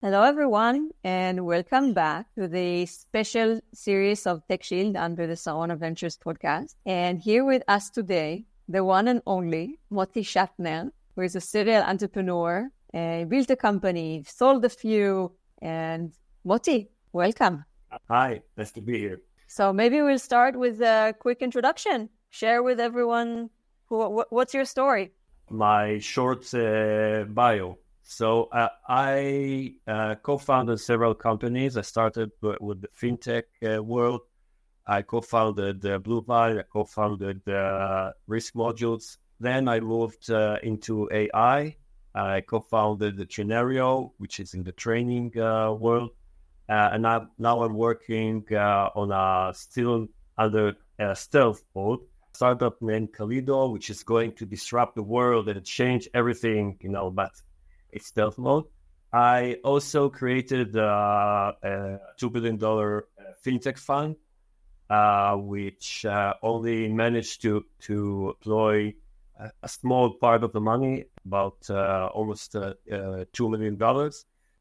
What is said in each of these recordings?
Hello, everyone, and welcome back to the special series of TechShield under the Sarona Ventures podcast. And here with us today, the one and only Moti Shatner, who is a serial entrepreneur, built a company, sold a few, and Moti, welcome. Hi, nice to be here. So maybe we'll start with a quick introduction. Share with everyone what's your story. My short bio. So I co-founded several companies. I started with the FinTech world. I co-founded Bluevine. I co-founded risk modules. Then I moved into AI. I co-founded the Trenario, which is in the training world. And now I'm working on a still under stealth mode startup named Kalido, which is going to disrupt the world and change everything, but it's stealth mode. I also created a $2 billion fintech fund, which only managed to deploy a small part of the money, about almost $2 million.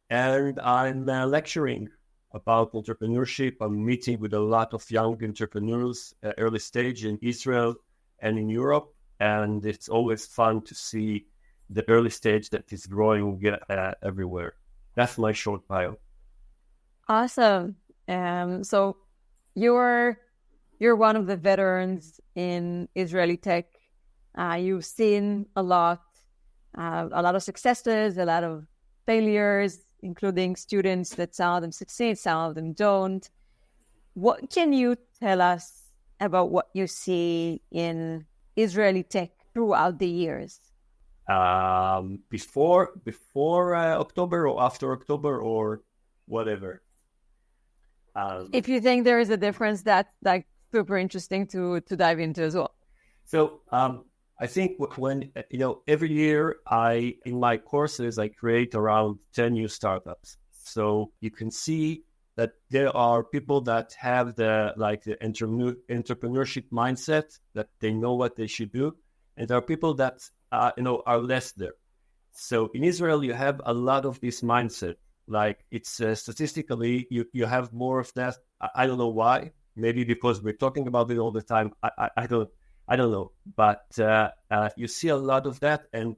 And I'm lecturing about entrepreneurship. I'm meeting with a lot of young entrepreneurs, early stage in Israel and in Europe. And it's always fun to see the early stage that is growing everywhere. That's my short bio. Awesome. So you're one of the veterans in Israeli tech. You've seen a lot of successes, a lot of failures, including students that some of them succeed, some of them don't. What can you tell us about what you see in Israeli tech throughout the years? Before October or after October or whatever. If you think there is a difference, that's like super interesting to dive into as well. So I think when every year in my courses I create around 10 new startups. So you can see that there are people that have the entrepreneurship mindset, that they know what they should do, and there are people that are less there. So in Israel, you have a lot of this mindset. Like it's statistically, you have more of that. I don't know why. Maybe because we're talking about it all the time. I don't know. But you see a lot of that. And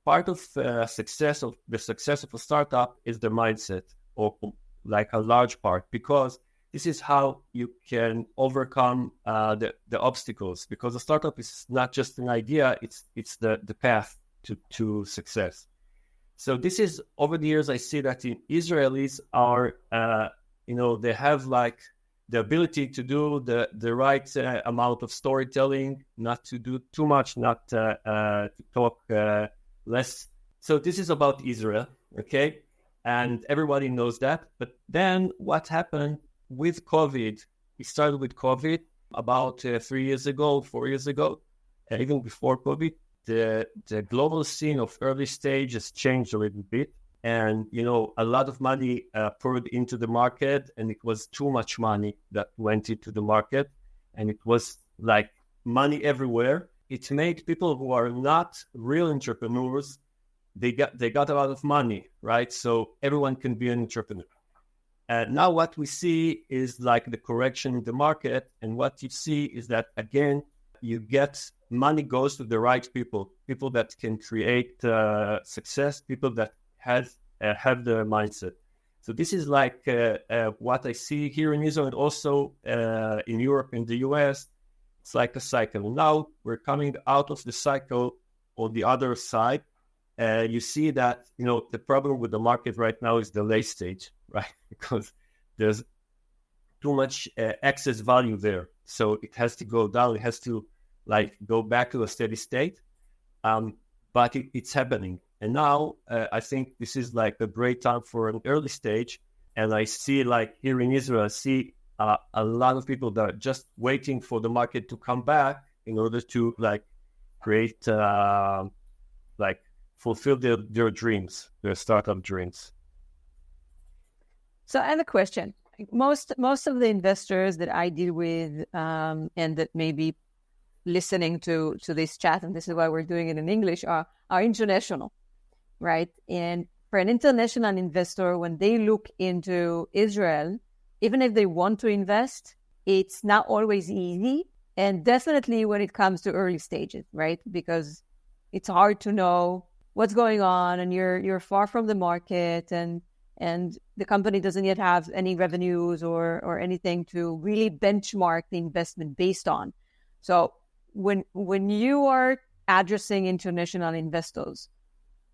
part of the success of a startup is the mindset, or like a large part, because this is how you can overcome the obstacles, because a startup is not just an idea, it's the path to success. So this is, over the years, I see that Israelis are, they have like the ability to do the right amount of storytelling, not to do too much, not to talk less. So this is about Israel, okay? And everybody knows that. But then what happened with COVID? We started with COVID about 3 years ago, 4 years ago, even before COVID. The global scene of early stage has changed a little bit. And, a lot of money poured into the market, and it was too much money that went into the market. And it was like money everywhere. It made people who are not real entrepreneurs, they got a lot of money, right? So everyone can be an entrepreneur. And now what we see is like the correction in the market. And what you see is that, again, you get money goes to the right people that can create success, people that have the mindset. So this is like what I see here in Israel and also in Europe and the US. It's like a cycle. Now we're coming out of the cycle on the other side. You see that, the problem with the market right now is the late stage, right? Because there's too much excess value there. So it has to go down. It has to go back to a steady state. But it's happening. And now I think this is like a great time for an early stage. And I see here in Israel, I see a lot of people that are just waiting for the market to come back in order to create, fulfill their dreams, their startup dreams. So I have a question. Most of the investors that I deal with and that may be listening to this chat, and this is why we're doing it in English, are international, right? And for an international investor, when they look into Israel, even if they want to invest, it's not always easy. And definitely when it comes to early stages, right? Because it's hard to know what's going on, and you're far from the market, and the company doesn't yet have any revenues or anything to really benchmark the investment based on. So when you are addressing international investors,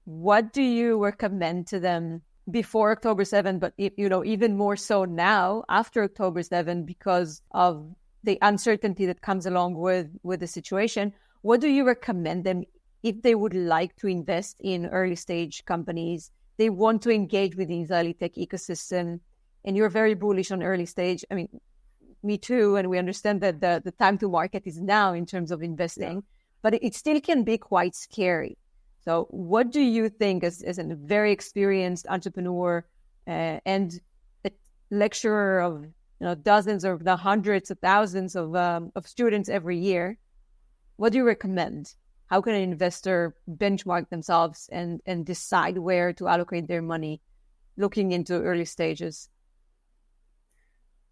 what do you recommend to them before October 7, but even more so now after October 7 because of the uncertainty that comes along with the situation? What do you recommend them if they would like to invest in early stage companies? They want to engage with the Israeli tech ecosystem, and you're very bullish on early stage. I mean, me too, and we understand that the time to market is now in terms of investing, but it still can be quite scary. So what do you think, as a very experienced entrepreneur and a lecturer of dozens or the hundreds of thousands of students every year, what do you recommend? How can an investor benchmark themselves and decide where to allocate their money looking into early stages?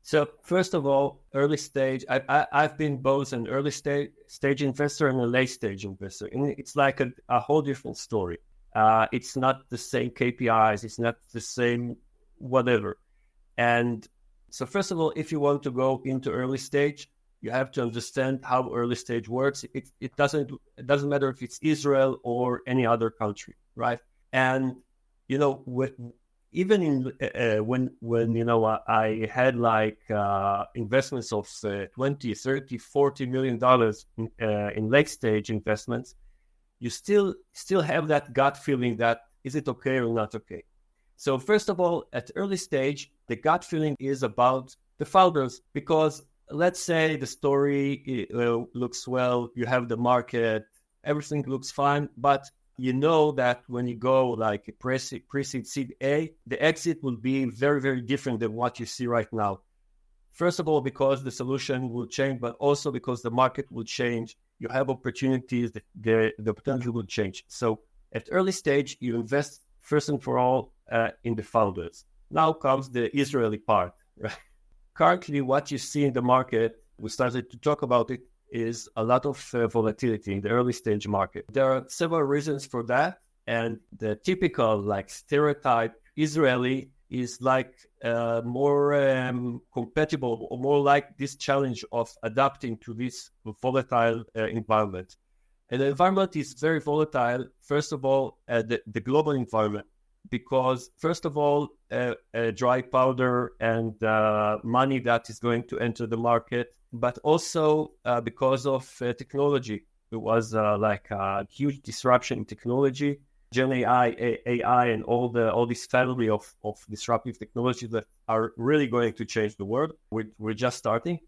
So first of all, early stage, I've been both an early stage investor and a late stage investor. And it's like a whole different story. It's not the same KPIs. It's not the same whatever. And so first of all, if you want to go into early stage, you have to understand how early stage works. It doesn't matter if it's Israel or any other country, right? And even in when I had like investments of 20, 30, 40 million dollars in late stage investments, you still have that gut feeling that is it okay or not okay. So first of all, at early stage, the gut feeling is about the founders, because let's say the story looks well, you have the market, everything looks fine, but you know that when you go like a pre-seed seed A, the exit will be very, very different than what you see right now. First of all, because the solution will change, but also because the market will change. You have opportunities, the potential will change. So at early stage, you invest first and for all in the founders. Now comes the Israeli part, right? Currently, what you see in the market, we started to talk about it, is a lot of volatility in the early stage market. There are several reasons for that. And the typical like stereotype Israeli is like more compatible or more like this challenge of adapting to this volatile environment. And the environment is very volatile, first of all, the global environment, because first of all, dry powder and money that is going to enter the market, but also because of technology. It was like a huge disruption in technology, Gen AI, and all this family of disruptive technologies that are really going to change the world. We're just starting.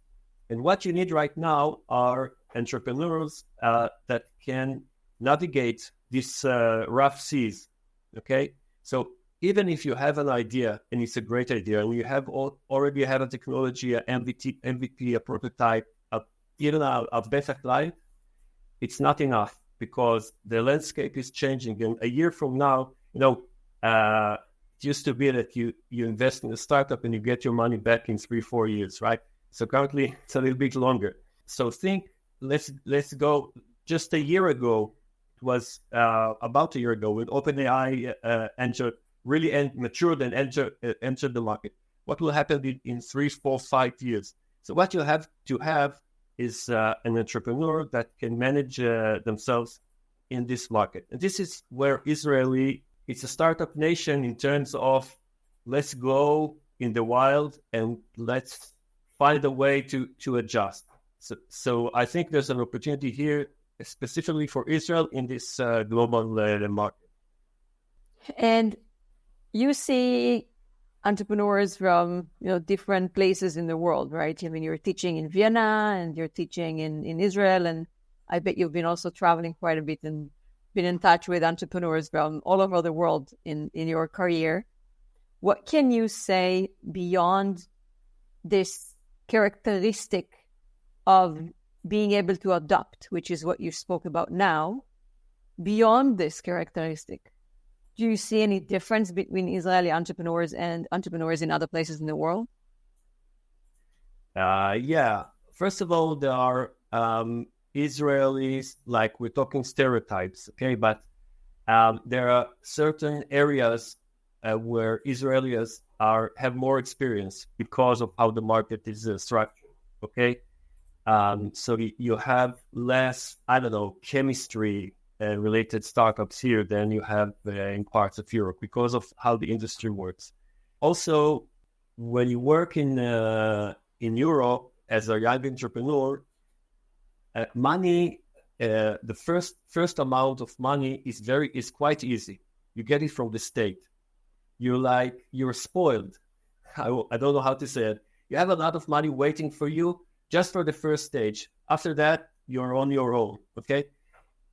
And what you need right now are entrepreneurs that can navigate these rough seas, okay? So even if you have an idea and it's a great idea, and you have already have a technology, an MVP, a prototype, even a beta client, it's not enough, because the landscape is changing. And a year from now, it used to be that you invest in a startup and you get your money back in 3-4 years, right? So currently it's a little bit longer. So let's go just a year ago. It was about a year ago when OpenAI matured and entered the market. What will happen in 3, 4, 5 years? So what you have to have is an entrepreneur that can manage themselves in this market. And this is where it's a startup nation in terms of let's go in the wild and let's find a way to adjust. So I think there's an opportunity here, specifically for Israel in this global market. And you see entrepreneurs from different places in the world, right? I mean, you're teaching in Vienna and you're teaching in Israel, and I bet you've been also traveling quite a bit and been in touch with entrepreneurs from all over the world in your career. What can you say beyond this characteristic of being able to adapt, which is what you spoke about now, beyond this characteristic? do you see any difference between Israeli entrepreneurs and entrepreneurs in other places in the world? Yeah. First of all, there are Israelis, like we're talking stereotypes, okay? But there are certain areas where Israelis have more experience because of how the market is structured, okay? So you have less, chemistry related startups here than you have in parts of Europe because of how the industry works. Also, when you work in Europe as a young entrepreneur, money, the first amount of money is quite easy. You get it from the state. You're spoiled. I don't know how to say it. You have a lot of money waiting for you just for the first stage. After that, you're on your own, okay?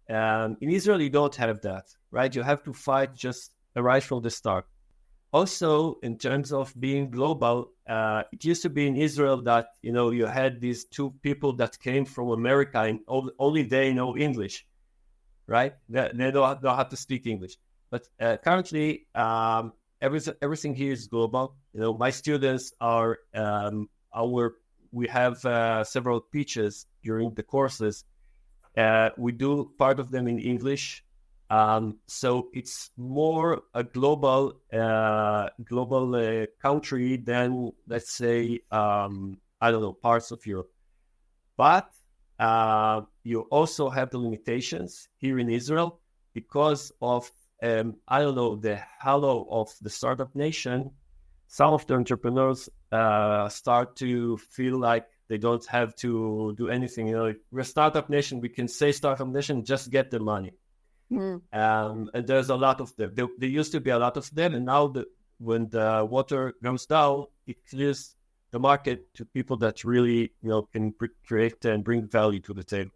In Israel, you don't have that, right? You have to fight just right from the start. Also, in terms of being global, it used to be in Israel that, you had these two people that came from America and only they know English, right? They don't know how to speak English. But currently, everything here is global. My students we have several pitches during the courses. We do part of them in English. So it's more a global country than, let's say, parts of Europe. But you also have the limitations here in Israel because of, the halo of the startup nation. Some of the entrepreneurs start to feel like they don't have to do anything. We're a startup nation. We can say startup nation, just get the money. Mm. And there's a lot of them. There used to be a lot of them, and now when the water goes down, it clears the market to people that really, can create and bring value to the table.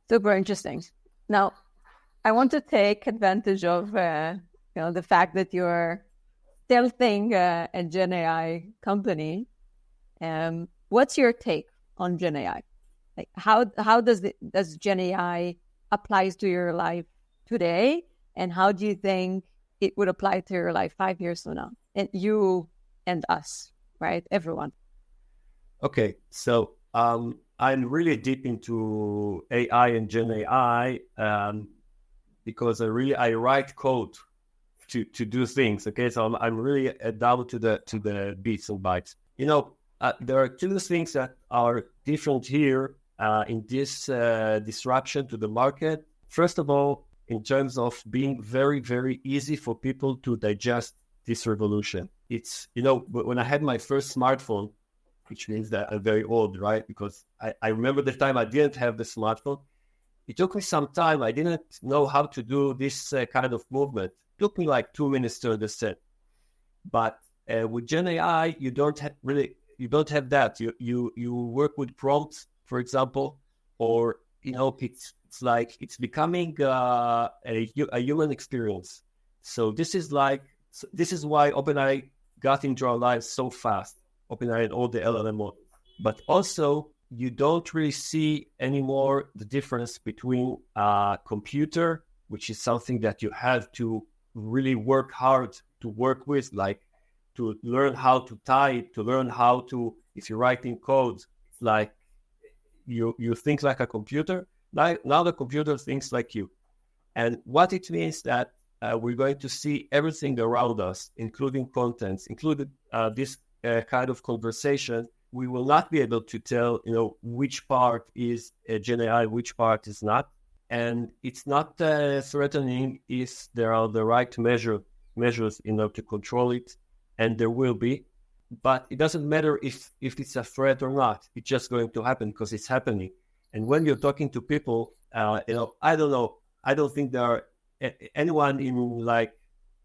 Super interesting. Now, I want to take advantage of the fact that you're stealthing a Gen AI company. What's your take on Gen AI? Like, how does Gen AI applies to your life today, and how do you think it would apply to your life 5 years from now, and you and us, right? Everyone. Okay, so I'm really deep into AI and Gen AI because I write code to do things. Okay, so I'm really down to the bits and bytes. There are two things that are different here in this disruption to the market. First of all, in terms of being very, very easy for people to digest this revolution. It's, when I had my first smartphone, which means that I'm very old, right? Because I remember the time I didn't have the smartphone. It took me some time. I didn't know how to do this kind of movement. It took me like 2 minutes to understand. But with Gen AI, you don't have that. You work with prompts, for example, or it's becoming a human experience. So this is why OpenAI got into our lives so fast. OpenAI and all the LLM models. But also, you don't really see anymore the difference between a computer, which is something that you have to really work hard to work with, like to learn how to type, to learn how to, if you're writing code, like you think like a computer. Now the computer thinks like you. And what it means that we're going to see everything around us, including contents, including this kind of conversation. We will not be able to tell, which part is Gen AI, which part is not. And it's not threatening if there are the right measures, to control it. And there will be. But it doesn't matter if it's a threat or not. It's just going to happen because it's happening. And when you're talking to people, I don't know. I don't think there are anyone in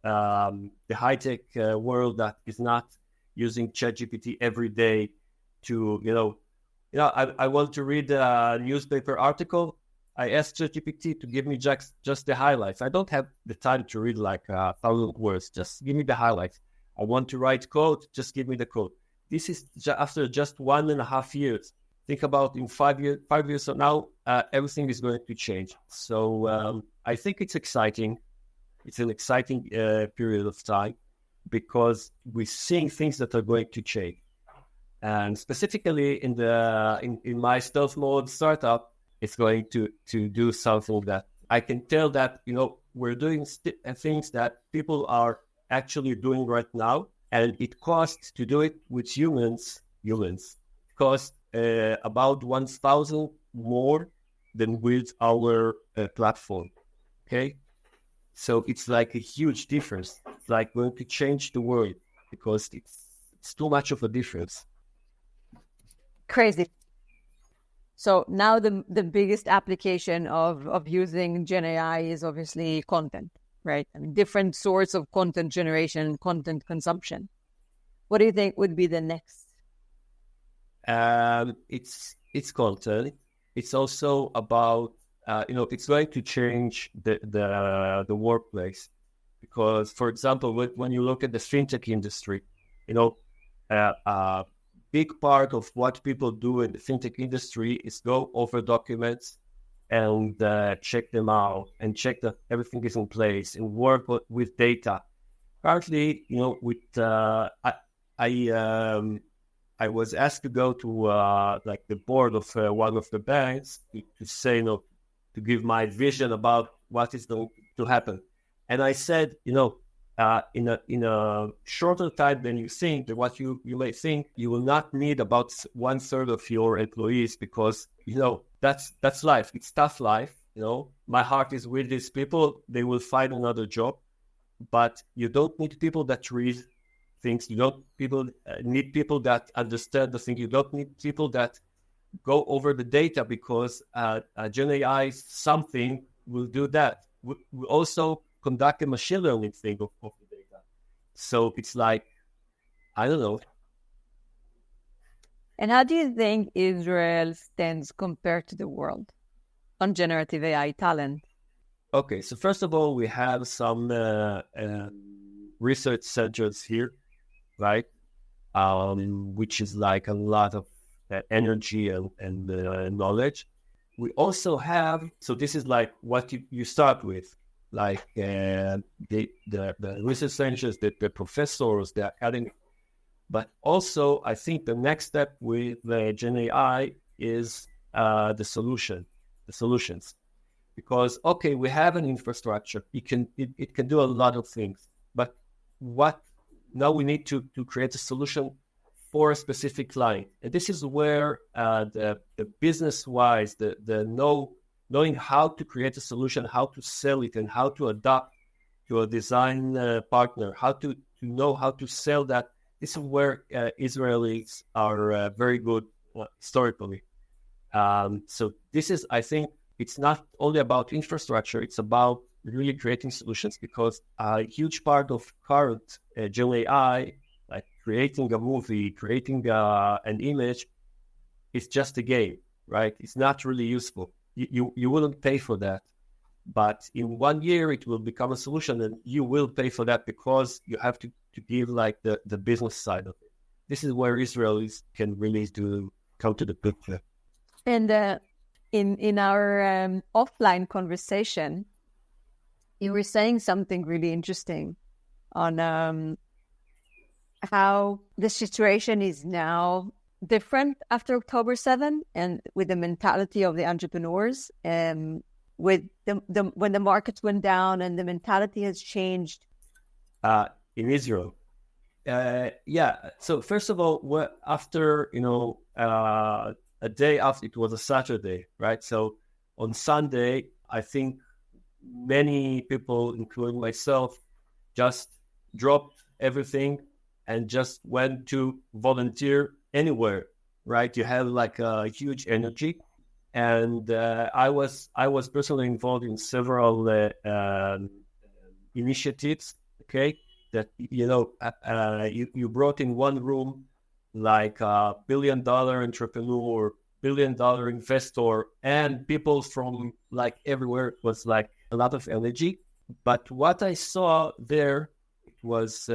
the high-tech world that is not using ChatGPT every day to, I want to read a newspaper article. I asked ChatGPT to give me just the highlights. I don't have the time to read 1,000 words. Just give me the highlights. I want to write code. Just give me the code. This is after just 1.5 years. Think about in 5 years from now, everything is going to change. So I think it's exciting. it's an exciting period of time because we're seeing things that are going to change. And specifically in my stealth mode startup, it's going to do something that I can tell that, we're doing things that people are actually doing right now. And it costs to do it with humans. It costs about 1,000 more than with our platform. Okay. So it's like a huge difference. It's like going to change the world because it's too much of a difference. Crazy. So now the biggest application of using Gen AI is obviously content, right? I mean, different sorts of content generation, content consumption. What do you think would be the next? It's content. It's also about it's going to change the workplace because, for example, when you look at the fintech industry, big part of what people do in the fintech industry is go over documents and check them out and check that everything is in place and work with data. Partly, I was asked to go to the board of one of the banks to say, to give my vision about what is going to happen. And I said, in a shorter time than you think, what you may think, you will not need about 1/3 of your employees because, that's life. It's tough life. My heart is with these people. They will find another job, but you don't need people that read things. You don't need people that understand the thing. You don't need people that go over the data because Gen AI something will do that. We also conduct a machine learning thing of the data. So it's like, I don't know. And how do you think Israel stands compared to the world on generative AI talent? Okay, so first of all, we have some research centers here, right? Which is like a lot of energy and knowledge. We also have, so this is like what you start with, like the research centers, the professors, the academic. But also, I think the next step with Gen AI is the solutions. Because, okay, we have an infrastructure. It can do a lot of things. But now we need to create a solution for a specific client. And this is where the business-wise, knowing how to create a solution, how to sell it, and how to adapt to a design partner, how to know how to sell that. This is where Israelis are very good historically. So this is, I think, it's not only about infrastructure, it's about really creating solutions because a huge part of current Gen AI, like creating a movie, creating an image, is just a game, right? It's not really useful. You wouldn't pay for that. But in 1 year, it will become a solution and you will pay for that because you have to give like the business side of it. This is where Israelis can really come to the picture. And in our offline conversation, you were saying something really interesting on how the situation is now different after October 7 and with the mentality of the entrepreneurs with when the markets went down and the mentality has changed. In Israel. Yeah. So first of all, after, a day after, it was a Saturday, right? So on Sunday, I think many people, including myself, just dropped everything and just went to volunteer anywhere, right? You have like a huge energy. And I was personally involved in several initiatives, okay? That, you brought in one room like a $1 billion entrepreneur, $1 billion investor, and people from like everywhere. It was like a lot of energy. But what I saw there, it was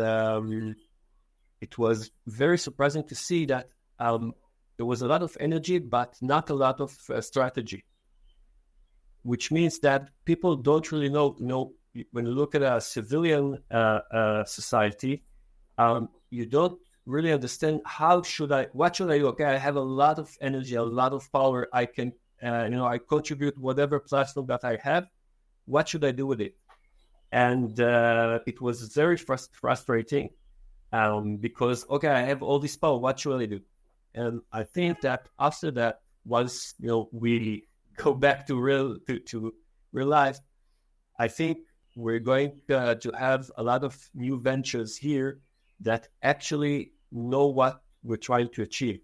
very surprising to see that there was a lot of energy, but not a lot of strategy. Which means that people don't really know, when you look at a civilian society, you don't really understand what should I do? Okay, I have a lot of energy, a lot of power. I can, I contribute whatever platform that I have. What should I do with it? And it was very frustrating because, okay, I have all this power. What should I do? And I think that after that, once we go back to real life, I think we're going to have a lot of new ventures here that actually know what we're trying to achieve.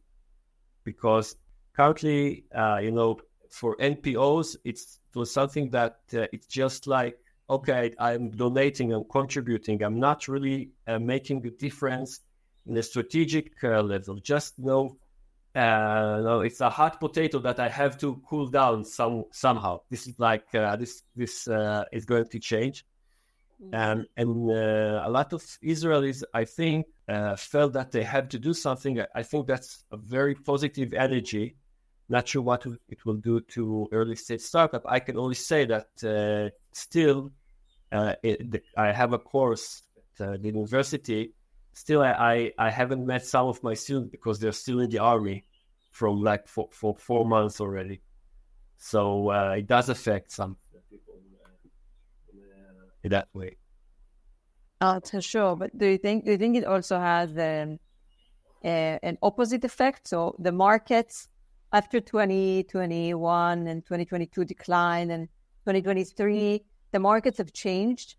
Because currently, for NPOs, it was something that it's just like, okay, I'm donating, I'm contributing, I'm not really making a difference in a strategic level. Just it's a hot potato that I have to cool down somehow. This is like this is going to change, and a lot of Israelis, I think, felt that they had to do something. I think that's a very positive energy. Not sure what it will do to early stage startup. I can only say that still, I have a course at the university. Still, I haven't met some of my students because they're still in the army from like for 4 months already. So it does affect some people in that way. For sure. But do you think it also has an opposite effect? So the markets after 2021 and 2022 decline and 2023, the markets have changed.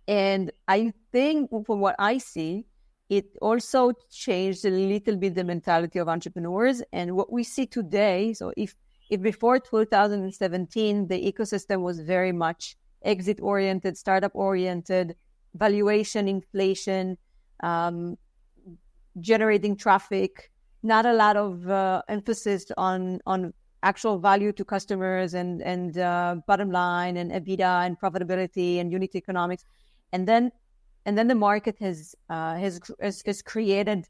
And I think from what I see, it also changed a little bit the mentality of entrepreneurs. And what we see today, so if before 2017, the ecosystem was very much exit-oriented, startup-oriented, valuation, inflation, generating traffic, not a lot of emphasis on actual value to customers and bottom line and EBITDA and profitability and unit economics. And then the market has created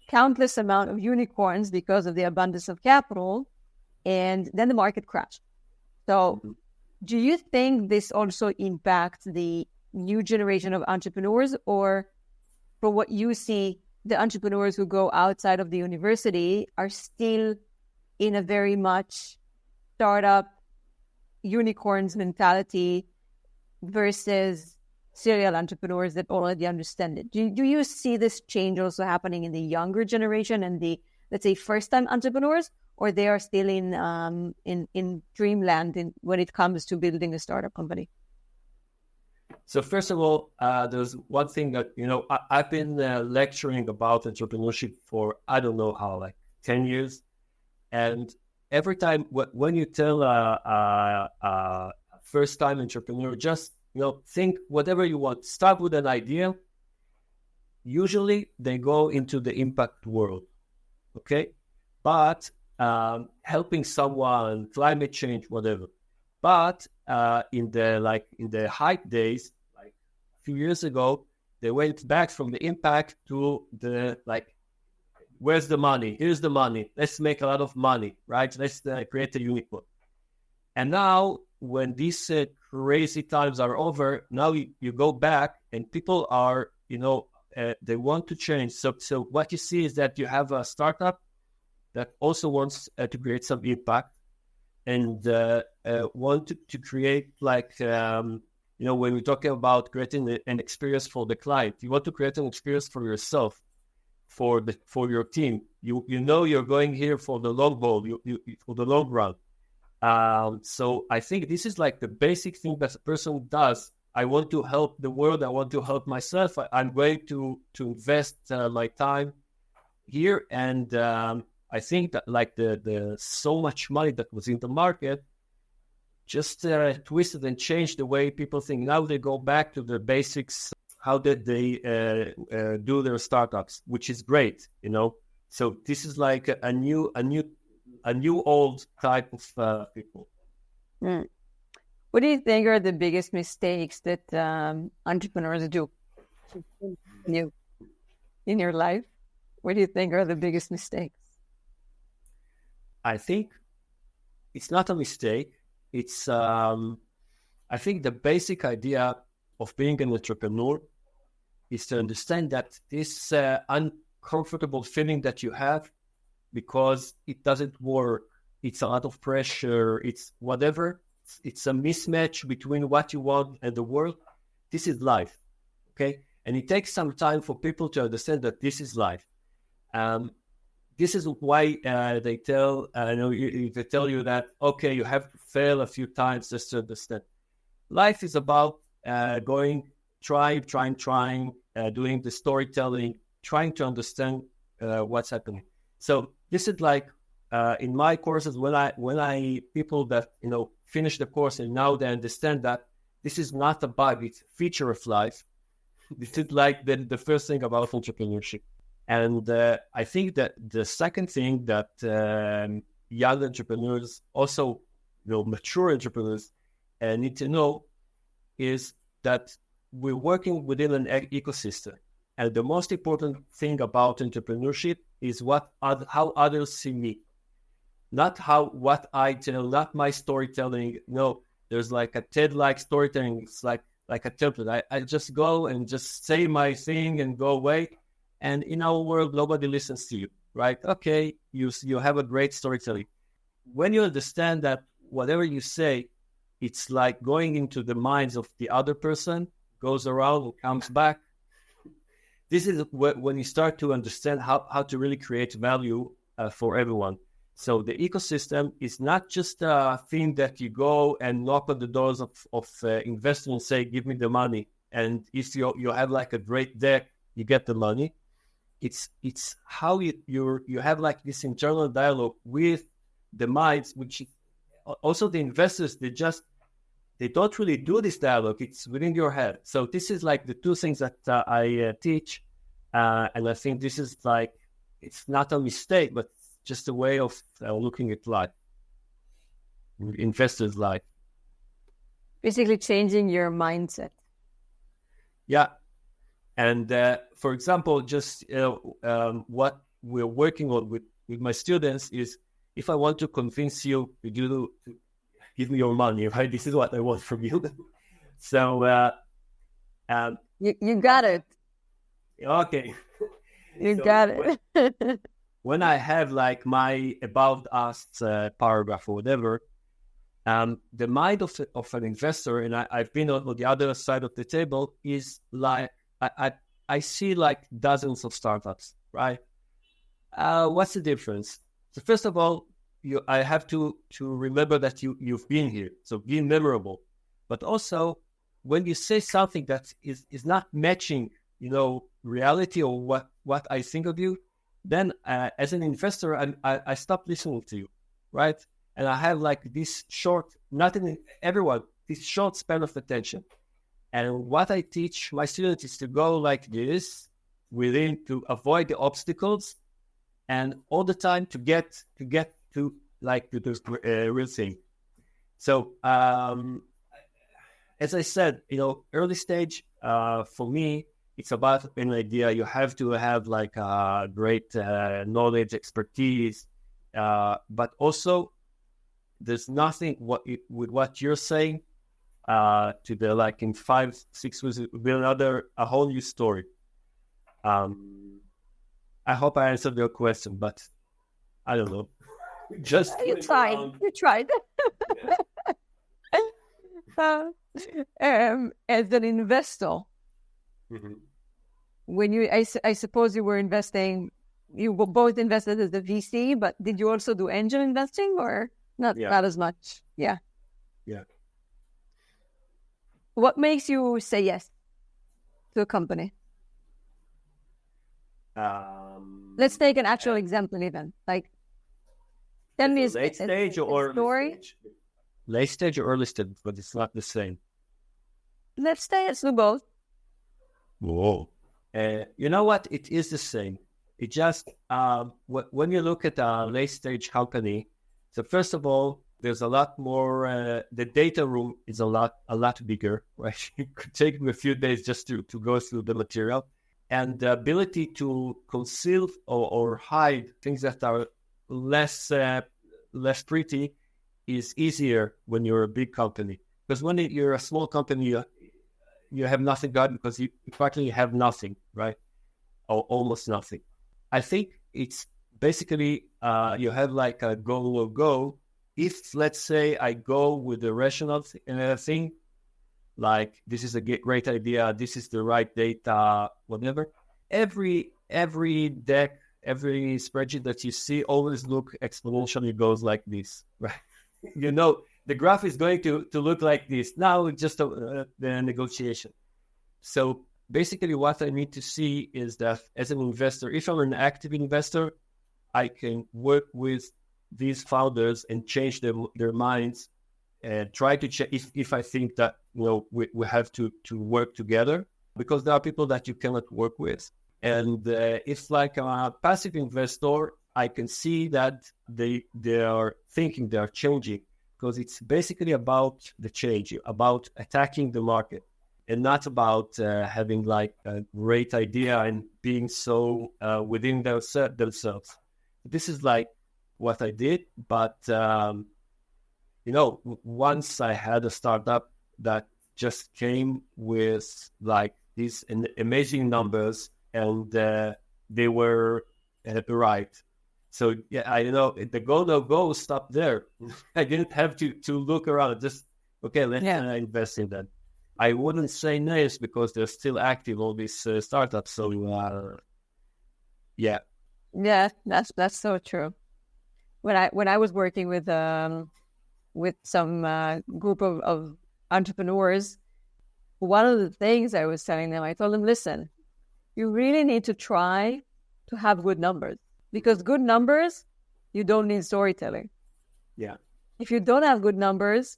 countless amount of unicorns because of the abundance of capital, and then the market crashed. So do you think this also impacts the new generation of entrepreneurs, or for what you see, the entrepreneurs who go outside of the university are still in a very much startup unicorns mentality versus serial entrepreneurs that already understand it? Do you see this change also happening in the younger generation and the, let's say, first-time entrepreneurs, or they are still in dreamland when it comes to building a startup company? So first of all, there's one thing that, I've been lecturing about entrepreneurship for, I don't know how, like 10 years. And every time when you tell a first-time entrepreneur, just, think whatever you want, start with an idea. Usually they go into the impact world, okay? But helping someone, climate change, whatever. But in the hype days, like a few years ago, they went back from the impact to the where's the money? Here's the money. Let's make a lot of money, right? Let's create a unicorn. And now, when these crazy times are over, now you go back and people are, they want to change. So what you see is that you have a startup that also wants to create some impact and want to create when we're talking about creating an experience for the client, you want to create an experience for yourself, for your team. You're going here for the long haul, for the long run. So I think this is like the basic thing that a person does. I want to help the world. I want to help myself. I'm going to invest my time here. And I think that the so much money that was in the market just twisted and changed the way people think. Now they go back to the basics. How did they do their startups, which is great, So this is like a new old type of people. What do you think are the biggest mistakes that entrepreneurs do in your life? What do you think are the biggest mistakes? I think it's not a mistake. It's I I think the basic idea of being an entrepreneur is to understand that this uncomfortable feeling that you have because it doesn't work, it's a lot of pressure, it's whatever, it's a mismatch between what you want and the world. This is life, okay? And it takes some time for people to understand that this is life. This is why they tell you that, okay, you have to fail a few times just to understand. Life is about trying, doing the storytelling, trying to understand what's happening. So this is like in my courses when I people that finish the course and now they understand that this is not a bug, it's a feature of life. This is like the first thing about entrepreneurship. And I think that the second thing that young entrepreneurs, also mature entrepreneurs, need to know is that we're working within an ecosystem. And the most important thing about entrepreneurship is how others see me. Not what I tell, not my storytelling. No, there's like a TED-like storytelling. It's like a template. I just go and just say my thing and go away. And in our world, nobody listens to you, right? Okay, you have a great storytelling. When you understand that whatever you say, it's like going into the minds of the other person, goes around and comes back. This is when you start to understand how to really create value for everyone. So the ecosystem is not just a thing that you go and knock on the doors of investors and say, give me the money. And if you have like a great deck, you get the money. It's how you have like this internal dialogue with the minds, which also the investors, they don't really do this dialogue. It's within your head. So this is like the two things that I teach. And I think this is like, it's not a mistake, but just a way of looking at life, investors' life. Basically changing your mindset. Yeah. And for example, just what we're working on with my students is, if I want to convince you to give me your money, right? This is what I want from you. So you got it. Okay. You got it. When I have like my about us paragraph or whatever, the mind of an investor, and I've been on the other side of the table, is like, I see like dozens of startups, right? What's the difference? So first of all, I have to remember that you've been here, so be memorable. But also, when you say something that is not matching, reality or what I think of you, then as an investor, I stop listening to you, right? And I have like this short, this short span of attention. And what I teach my students is to go like this, to avoid the obstacles, and all the time to get to like to the real thing. So as I said, early stage for me, it's about an idea. You have to have like great knowledge, expertise, but also there's nothing with what you're saying to the like in 5-6 weeks will be a whole new story. I hope I answered your question, but I don't know. Just you tried. You tried. As an investor, mm-hmm. when I suppose you were investing, you were both invested as a VC, but did you also do angel investing or not? Yeah. Not as much. Yeah. Yeah. What makes you say yes to a company? Let's take an actual example even. Like, tell me late stage or story. early stage? Late stage or early stage, but it's not the same. Let's do both. Whoa. You know what? It is the same. It just, when you look at a late stage company, so first of all, there's a lot more, the data room is a lot bigger, right? It could take me a few days just to go through the material. And the ability to conceal or hide things that are less pretty is easier when you're a big company. Because when you're a small company, you have nothing done because you practically have nothing, right? Or almost nothing. I think it's basically you have like a go or go. If, let's say, I go with the rational thing, like this is a great idea, this is the right data, whatever, every deck, every spreadsheet that you see always look exponentially goes like this, right? The graph is going to look like this. Now it's just the negotiation. So basically what I need to see is that as an investor, if I'm an active investor, I can work with these founders and change their minds and try to check if I think that we have to work together, because there are people that you cannot work with. And if like a passive investor, I can see that they are thinking, they are changing, because it's basically about the change, about attacking the market, and not about having like a great idea and being so within themselves. This is like what I did, but once I had a startup that just came with like these amazing numbers, and they were right. So yeah, I the go no go stopped there. I didn't have to look around. Just okay, let's invest in that. I wouldn't say names because they're still active, all these startups. So yeah, that's so true. When I was working with some group of entrepreneurs, one of the things I was telling them, I told them, listen, you really need to try to have good numbers, because good numbers, you don't need storytelling. Yeah. If you don't have good numbers,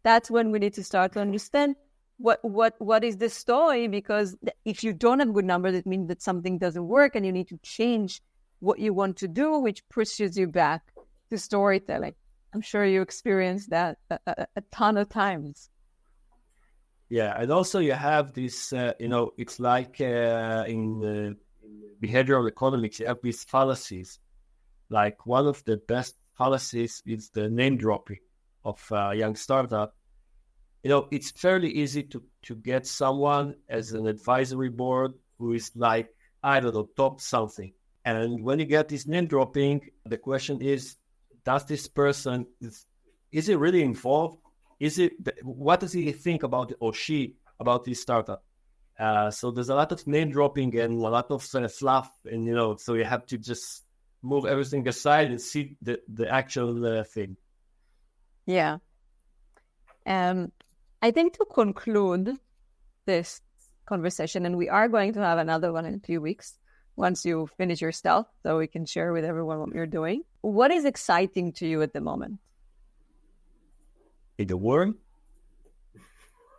that's when we need to start to understand what is the story, because if you don't have good numbers, it means that something doesn't work and you need to change what you want to do, which pushes you back to storytelling. I'm sure you experienced that a ton of times. Yeah, and also you have this, it's like in behavioral economics, you have these fallacies. Like one of the best fallacies is the name dropping of a young startup. It's fairly easy to get someone as an advisory board who is like, I don't know, top something. And when you get this name dropping, the question is, does this person, is he really involved? What does he think about, or she, about this startup? So there's a lot of name dropping and a lot of fluff, and so you have to just move everything aside and see the actual thing. Yeah. I think to conclude this conversation, and we are going to have another one in a few weeks once you finish your stuff, so we can share with everyone what you're doing. What is exciting to you at the moment? In the world?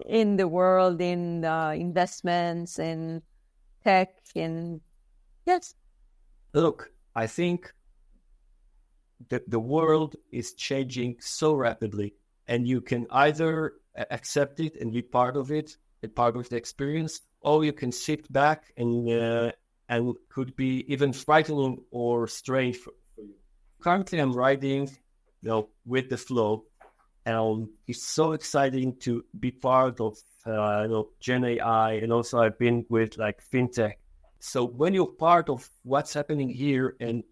In the world, in investments, in tech, in... Yes. Look, I think the world is changing so rapidly, and you can either accept it and be part of it, and part of the experience, or you can sit back and could be even frightening or strange for you. Currently, I'm riding, with the flow, and it's so exciting to be part of, Gen AI, and also I've been with like FinTech. So when you're part of what's happening here, and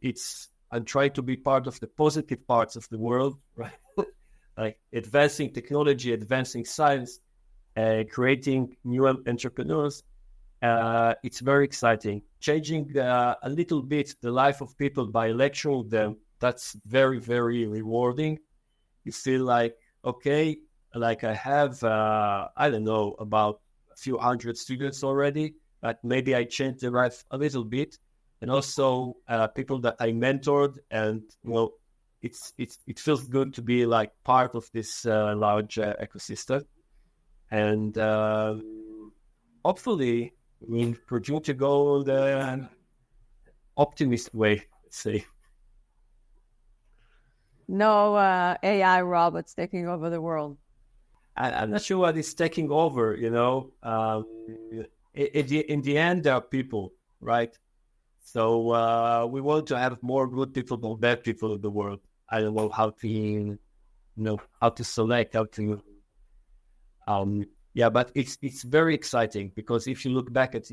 I'm trying to be part of the positive parts of the world, right? Like advancing technology, advancing science, creating new entrepreneurs. It's very exciting. Changing a little bit the life of people by lecturing them, that's very, very rewarding. You feel like, okay, like I have, I don't know, about a few hundred students already, but maybe I changed their life a little bit. And also people that I mentored, and, it feels good to be like part of this large ecosystem. And hopefully we'll continue to go the optimist way, let's say. No AI robots taking over the world. I'm not sure what is taking over, in the end, there are people, right? So we want to have more good people than bad people in the world. I don't know how to, how to select, how to Yeah, but it's very exciting because if you look back at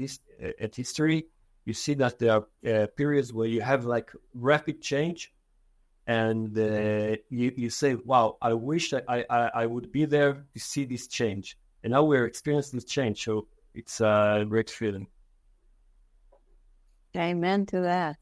history, you see that there are periods where you have like rapid change, and you say, "Wow, I wish I would be there to see this change." And now we're experiencing this change, so it's a great feeling. Amen to that.